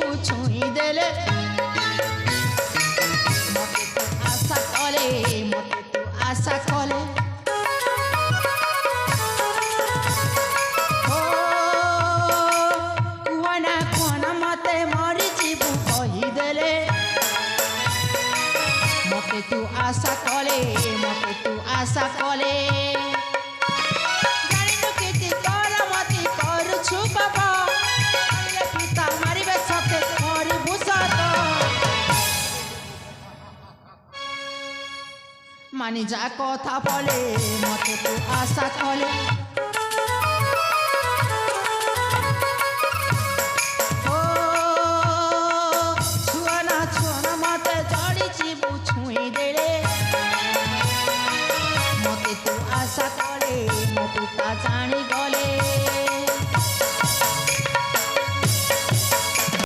जीवु छुई देले मते तू आशा कले मते तू आशा कले ओ कुहना कोना मते मरी जीवु कहि देले मते तू आशा कले मते तू आशा कले मानी जा कथा बोले मते तू आशा कले।